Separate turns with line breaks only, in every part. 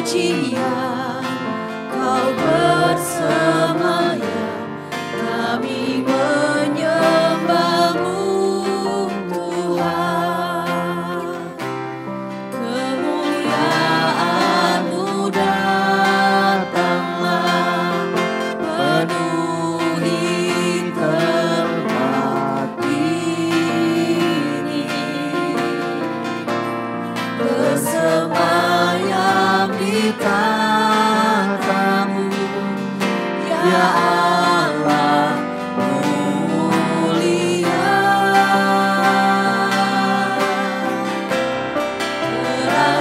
pujian, Kau bersemayam, kami menyembah-Mu Tuhan. Kemuliaan-Mu datanglah, penuhi tempat ini. Bersemayam di tahta-Mu, ya Allah mulia.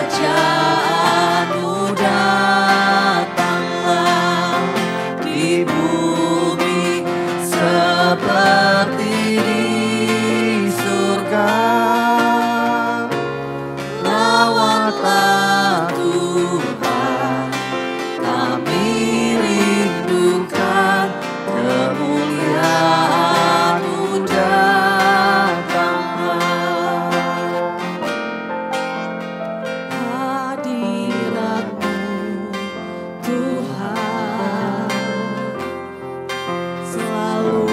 Kerajaan-Mu datanglah di bumi seperti di surga. Lawatlah Tuhan, kami rindukan kemuliaan-Mu datanglah. Hadirat-Mu Tuhan, selalu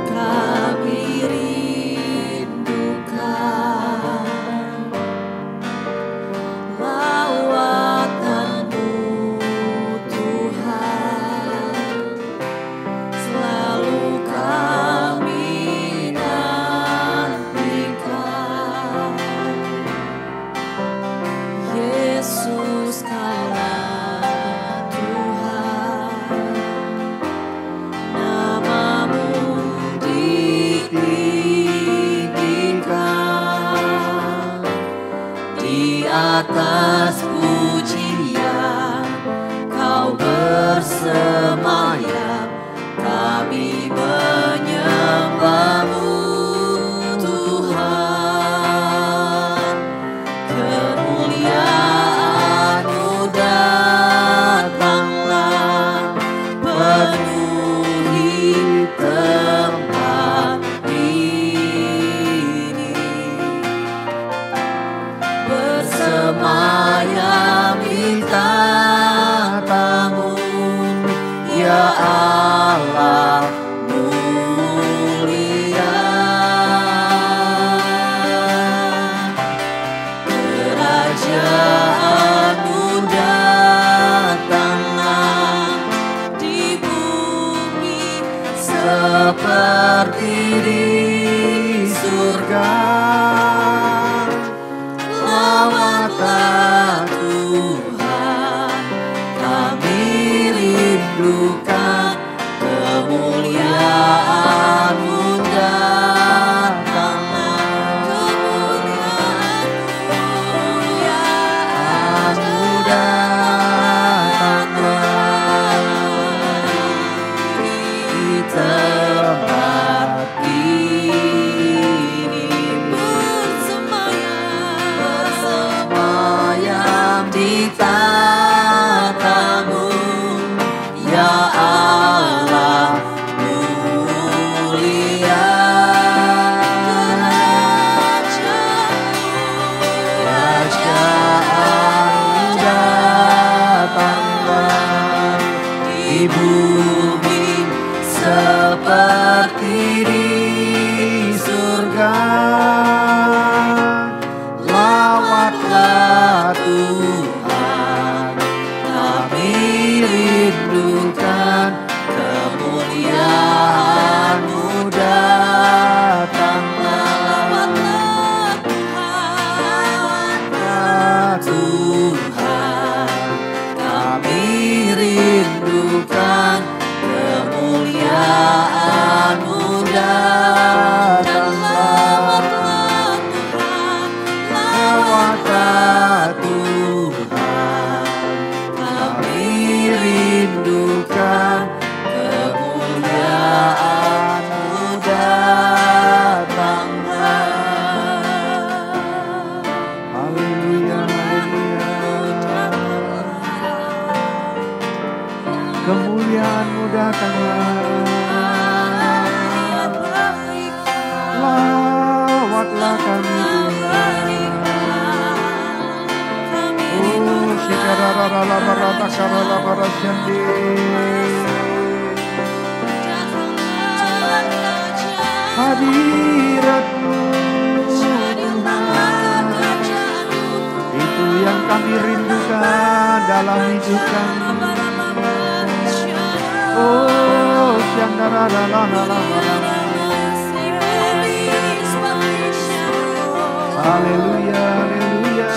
kami rindukan. Lawatan-Mu Tuhan, selalu kami nantikan. Yesus, Kaulah Tuhan, nama-Mu ditinggikan. Di atas pujian, Kau bersemayam, kami menyembah-Mu Tuhan. Kemuliaan-Mu datanglah, penuhi tempat ini. Bersemayam di tahta-Mu, ya Allah mulia. Kerajaan-Mu datanglah di bumi seperti di surga. Lawatlah Tuhan, kami rindukan kemuliaan-Mu datanglah. Kemuliaan-Mu datanglah di tempat ini. Bersemayam di tahta-Mu, ya Allah mulia. Kerajaan-Mu datanglah di bumi seperti di surga. Lawatlah Tuhan, kami rindukan kemuliaan-Mu datanglah. Lawatlah Tuhan, kami rindukan kemuliaan-Mu datanglah.
Hadirat-Mu itu yang kami rindukan dalam hidup kami. Oh, haleluya, haleluya.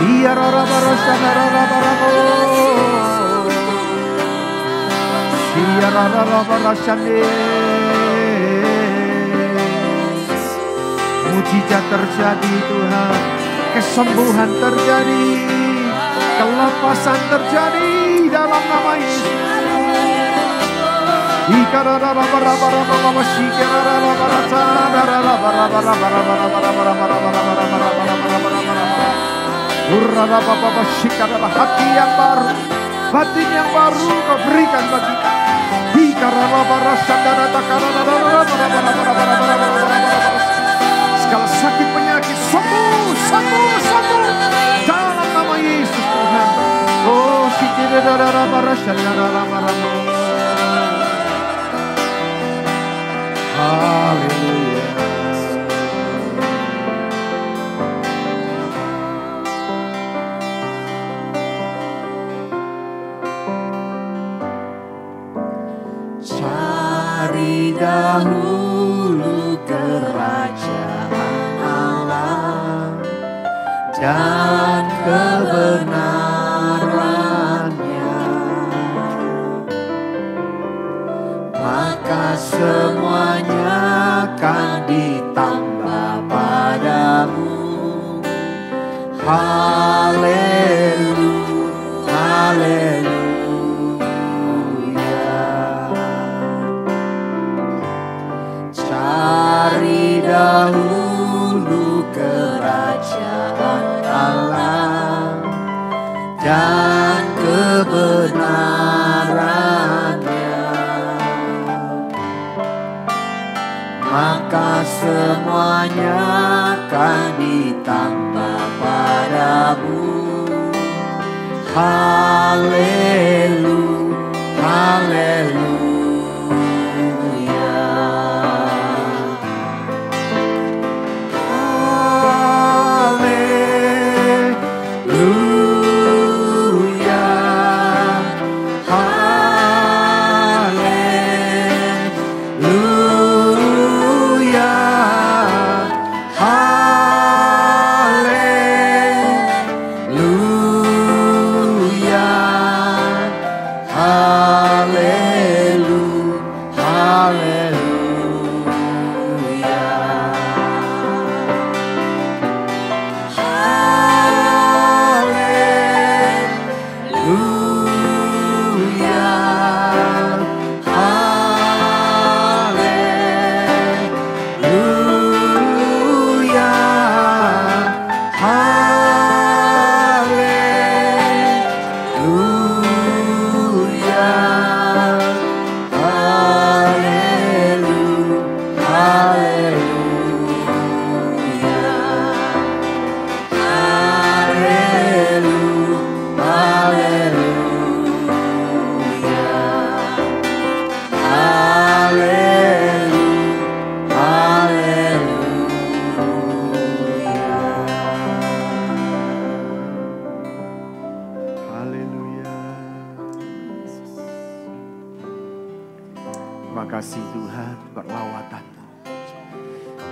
Iya rara bara sandara bara iya rara bara sande. Mujizat terjadi Tuhan, kesembuhan terjadi, kelepasan terjadi dalam nama Yesus. Hati yang baru, batin yang baru Kau berikan bagi kami. Segala sakit penyakit sembuh dalam nama Yesus Tuhan. Oh, haleluya.
Cari dahulu kerajaan Allah dan kebenarannya, maka semuanya akan ditambah padamu. Haleluya, haleluya. Cari dahulu kerajaan Allah dan kebenarannya, maka semuanya akan ditambah padamu. Haleluya, haleluya.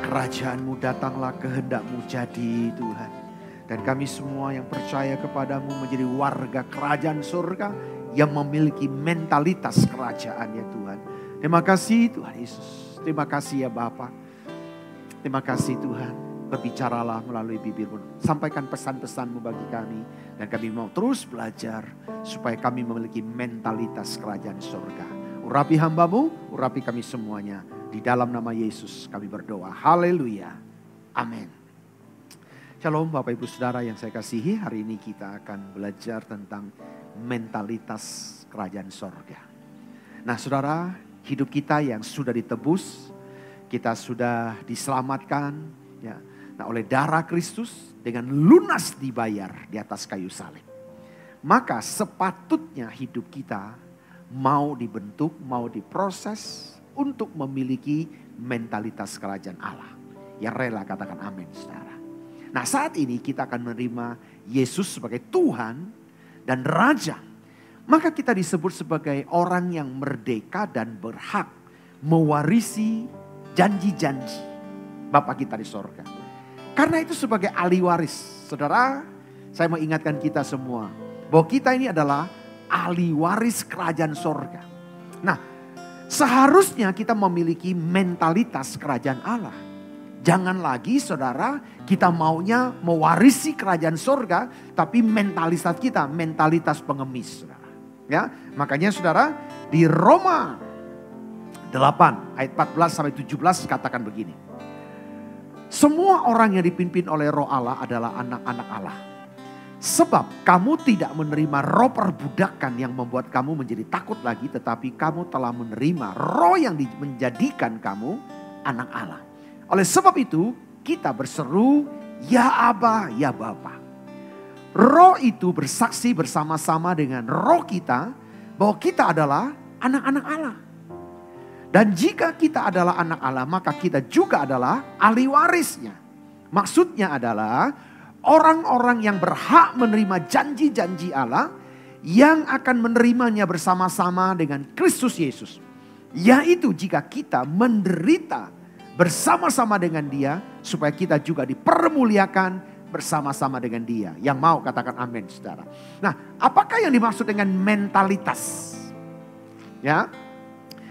Kerajaan-Mu datanglah, kehendak-Mu jadi Tuhan. Dan kami semua yang percaya kepadamu menjadi warga kerajaan surga yang memiliki mentalitas kerajaan ya Tuhan. Terima kasih Tuhan Yesus. Terima kasih ya Bapa. Terima kasih Tuhan. Berbicaralah melalui bibir-Mu. Sampaikan pesan-pesan-Mu bagi kami. Dan kami mau terus belajar supaya kami memiliki mentalitas kerajaan surga. Urapi hamba-Mu, urapi kami semuanya. Di dalam nama Yesus kami berdoa. Haleluya. Amin. Shalom Bapak Ibu Saudara yang saya kasihi. Hari ini kita akan belajar tentang mentalitas kerajaan sorga. Nah saudara, hidup kita yang sudah ditebus, kita sudah diselamatkan ya, nah, oleh darah Kristus dengan lunas dibayar di atas kayu salib. Maka sepatutnya hidup kita mau dibentuk, mau diproses untuk memiliki mentalitas kerajaan Allah. Yang rela katakan amin saudara. Nah saat ini kita akan menerima Yesus sebagai Tuhan dan Raja. Maka kita disebut sebagai orang yang merdeka dan berhak mewarisi janji-janji Bapa kita di sorga. Karena itu sebagai ahli waris, saudara, saya mau ingatkan kita semua bahwa kita ini adalah ahli waris kerajaan sorga. Nah, seharusnya kita memiliki mentalitas kerajaan Allah. Jangan lagi saudara kita maunya mewarisi kerajaan sorga, tapi mentalitas kita mentalitas pengemis. Saudara. Ya, makanya saudara di Roma 8 ayat 14 sampai 17 katakan begini. Semua orang yang dipimpin oleh Roh Allah adalah anak-anak Allah. Sebab kamu tidak menerima roh perbudakan yang membuat kamu menjadi takut lagi. Tetapi kamu telah menerima roh yang menjadikan kamu anak Allah. Oleh sebab itu kita berseru, ya Aba, ya Bapa. Roh itu bersaksi bersama-sama dengan roh kita bahwa kita adalah anak-anak Allah. Dan jika kita adalah anak Allah, maka kita juga adalah ahli warisnya. Maksudnya adalah orang-orang yang berhak menerima janji-janji Allah yang akan menerimanya bersama-sama dengan Kristus Yesus. Yaitu jika kita menderita bersama-sama dengan Dia, supaya kita juga dipermuliakan bersama-sama dengan Dia. Yang mau katakan amin, saudara. Nah, apakah yang dimaksud dengan mentalitas? Ya,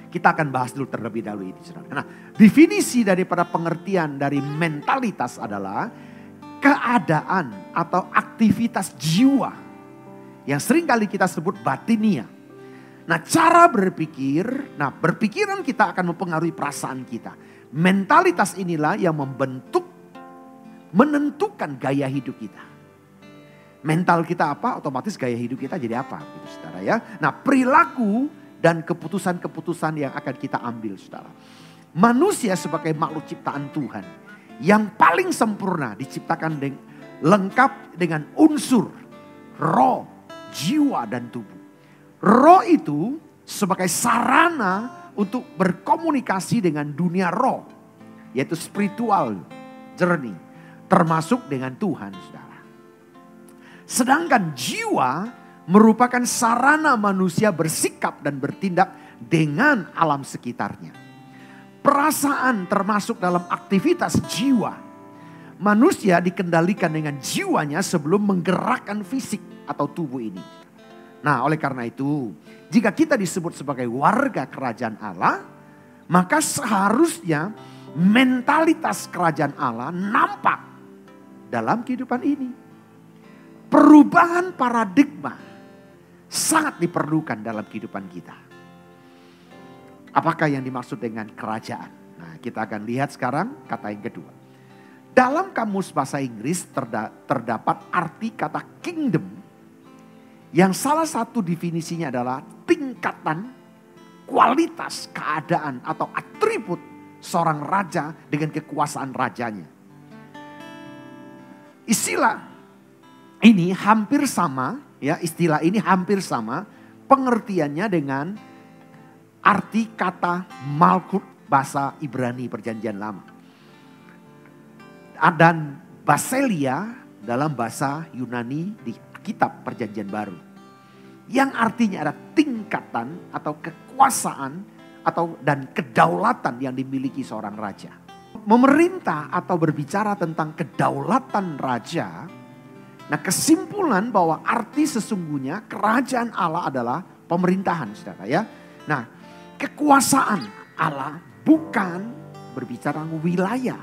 kita akan bahas dulu terlebih dahulu ini, saudara. Nah, definisi daripada pengertian dari mentalitas adalah keadaan atau aktivitas jiwa yang seringkali kita sebut batinia. Nah, cara berpikir, berpikiran kita akan mempengaruhi perasaan kita. Mentalitas inilah yang menentukan gaya hidup kita. Mental kita apa, otomatis gaya hidup kita jadi apa, gitu, saudara ya. Nah, perilaku dan keputusan-keputusan yang akan kita ambil, saudara. Manusia sebagai makhluk ciptaan Tuhan yang paling sempurna diciptakan lengkap dengan unsur roh, jiwa dan tubuh. Roh itu sebagai sarana untuk berkomunikasi dengan dunia roh, yaitu spiritual journey, termasuk dengan Tuhan, saudara. Sedangkan jiwa merupakan sarana manusia bersikap dan bertindak dengan alam sekitarnya. Perasaan termasuk dalam aktivitas jiwa. Manusia dikendalikan dengan jiwanya sebelum menggerakkan fisik atau tubuh ini. Nah, oleh karena itu, jika kita disebut sebagai warga kerajaan Allah, maka seharusnya mentalitas kerajaan Allah nampak dalam kehidupan ini. Perubahan paradigma sangat diperlukan dalam kehidupan kita. Apakah yang dimaksud dengan kerajaan? Nah, kita akan lihat sekarang kata yang kedua. Dalam kamus bahasa Inggris terdapat arti kata kingdom yang salah satu definisinya adalah tingkatan kualitas keadaan atau atribut seorang raja dengan kekuasaan rajanya. Istilah ini hampir sama, ya, istilah ini hampir sama pengertiannya dengan arti kata Malkut bahasa Ibrani Perjanjian Lama. Dan Basileia dalam bahasa Yunani di kitab Perjanjian Baru. Yang artinya ada tingkatan atau kekuasaan dan kedaulatan yang dimiliki seorang raja. Memerintah atau berbicara tentang kedaulatan raja. Nah, kesimpulan bahwa arti sesungguhnya kerajaan Allah adalah pemerintahan, saudara ya. Nah, kekuasaan Allah bukan berbicara wilayah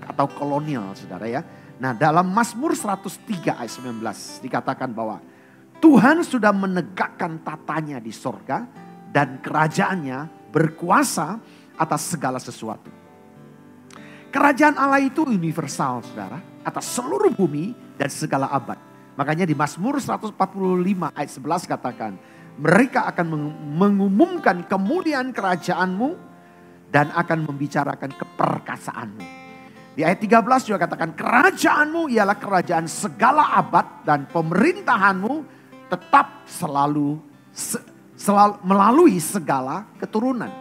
atau kolonial, saudara ya. Nah, dalam Mazmur 103 ayat 19 dikatakan bahwa Tuhan sudah menegakkan tatanya di sorga dan kerajaannya berkuasa atas segala sesuatu. Kerajaan Allah itu universal, saudara, atas seluruh bumi dan segala abad. Makanya di Mazmur 145 ayat 11 katakan, mereka akan mengumumkan kemuliaan kerajaanmu dan akan membicarakan keperkasaanmu. Di ayat 13 juga katakan, kerajaanmu ialah kerajaan segala abad dan pemerintahanmu tetap selalu melalui segala keturunan.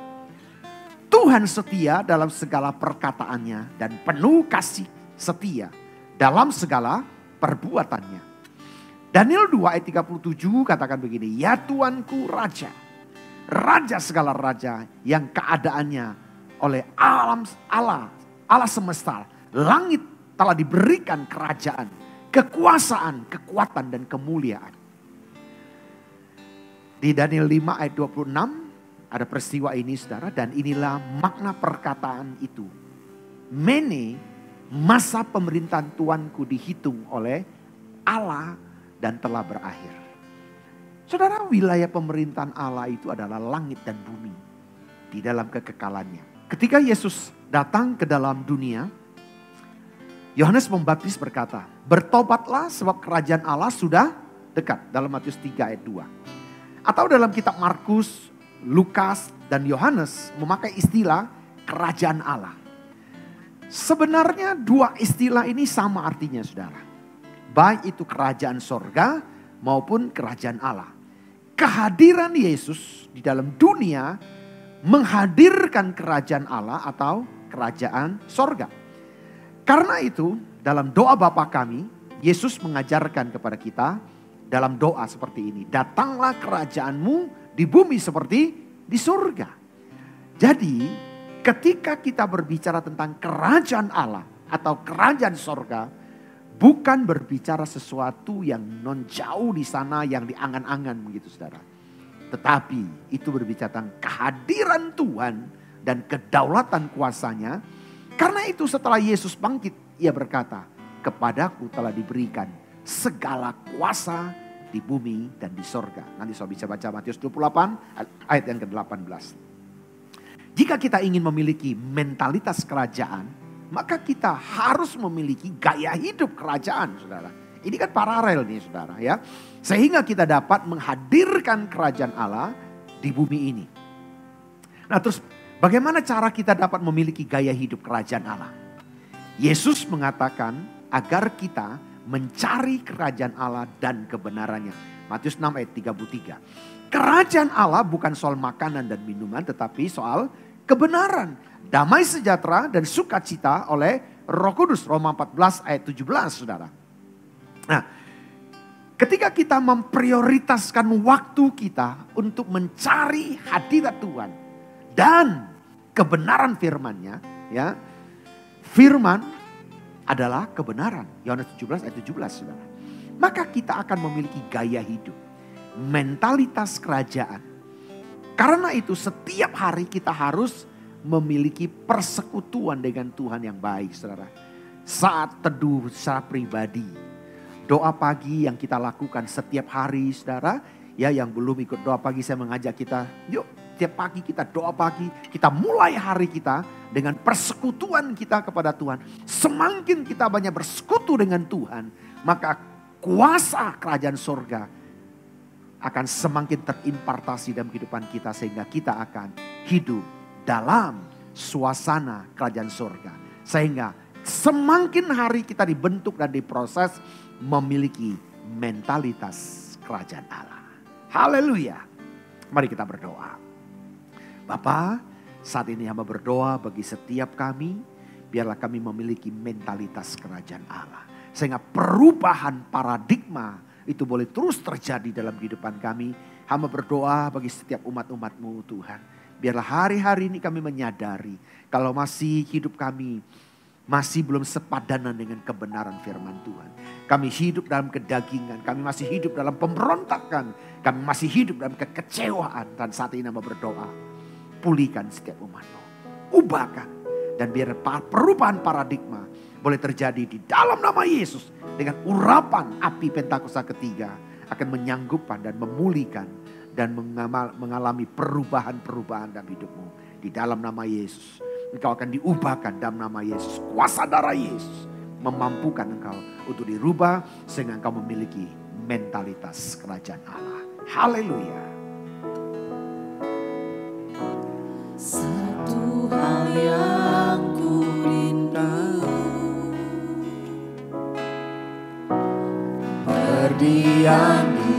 Tuhan setia dalam segala perkataannya dan penuh kasih setia dalam segala perbuatannya. Daniel 2 ayat 37 katakan begini, ya Tuanku Raja, Raja segala raja yang keadaannya oleh Allah semesta, langit telah diberikan kerajaan, kekuasaan, kekuatan, dan kemuliaan. Di Daniel 5 ayat 26 ada peristiwa ini saudara, dan inilah makna perkataan itu. Mene, masa pemerintahan Tuanku dihitung oleh Allah dan telah berakhir. Saudara, wilayah pemerintahan Allah itu adalah langit dan bumi di dalam kekekalannya. Ketika Yesus datang ke dalam dunia, Yohanes Pembaptis berkata, bertobatlah sebab kerajaan Allah sudah dekat. Dalam Matius 3 ayat 2. Atau dalam kitab Markus, Lukas, dan Yohanes memakai istilah kerajaan Allah. Sebenarnya dua istilah ini sama artinya saudara. Baik itu kerajaan sorga maupun kerajaan Allah. Kehadiran Yesus di dalam dunia menghadirkan kerajaan Allah atau kerajaan sorga. Karena itu dalam doa Bapa kami, Yesus mengajarkan kepada kita dalam doa seperti ini. Datanglah kerajaanmu di bumi seperti di surga. Jadi ketika kita berbicara tentang kerajaan Allah atau kerajaan sorga, bukan berbicara sesuatu yang non jauh di sana yang diangan-angan begitu saudara. Tetapi itu berbicara tentang kehadiran Tuhan dan kedaulatan kuasanya. Karena itu setelah Yesus bangkit, ia berkata, kepadaku telah diberikan segala kuasa di bumi dan di sorga. Nanti saya bisa baca Matius 28 ayat yang ke-18. Jika kita ingin memiliki mentalitas kerajaan, maka kita harus memiliki gaya hidup kerajaan, saudara. Ini kan paralel nih, saudara ya. Sehingga kita dapat menghadirkan kerajaan Allah di bumi ini. Nah, terus bagaimana cara kita dapat memiliki gaya hidup kerajaan Allah? Yesus mengatakan agar kita mencari kerajaan Allah dan kebenarannya. Matius 6 ayat 33. Kerajaan Allah bukan soal makanan dan minuman, tetapi soal kebenaran, damai sejahtera dan sukacita oleh Roh Kudus. Roma 14 ayat 17 saudara. Nah, ketika kita memprioritaskan waktu kita untuk mencari hadirat Tuhan dan kebenaran firman-Nya, ya. Firman adalah kebenaran. Yohanes 17 ayat 17 saudara. Maka kita akan memiliki gaya hidup, mentalitas kerajaan. Karena itu setiap hari kita harus memiliki persekutuan dengan Tuhan yang baik saudara. Saat teduh secara pribadi, doa pagi yang kita lakukan setiap hari saudara. Ya, yang belum ikut doa pagi saya mengajak kita, yuk tiap pagi kita doa pagi. Kita mulai hari kita dengan persekutuan kita kepada Tuhan. Semakin kita banyak bersekutu dengan Tuhan, maka kuasa kerajaan sorga akan semakin terimpartasi dalam kehidupan kita. Sehingga kita akan hidup dalam suasana kerajaan sorga. Sehingga semakin hari kita dibentuk dan diproses memiliki mentalitas kerajaan Allah. Haleluya. Mari kita berdoa. Bapa, saat ini hamba berdoa bagi setiap kami. Biarlah kami memiliki mentalitas kerajaan Allah. Sehingga perubahan paradigma itu boleh terus terjadi dalam kehidupan kami. Hamba berdoa bagi setiap umat-umat-Mu Tuhan. Biarlah hari-hari ini kami menyadari kalau masih hidup kami masih belum sepadanan dengan kebenaran firman Tuhan. Kami hidup dalam kedagingan, kami masih hidup dalam pemberontakan, kami masih hidup dalam kekecewaan. Dan saat ini hamba berdoa, pulihkan setiap umat-Mu, ubahkan. Dan biar perubahan paradigma boleh terjadi di dalam nama Yesus. Dengan urapan api Pentakosta ketiga akan menyanggupkan dan memulihkan dan mengalami perubahan-perubahan dalam hidupmu. Di dalam nama Yesus. Engkau akan diubahkan dalam nama Yesus. Kuasa darah Yesus memampukan engkau untuk dirubah sehingga engkau memiliki mentalitas kerajaan Allah. Haleluya.
Satu hal yang ku rindu, berdiam di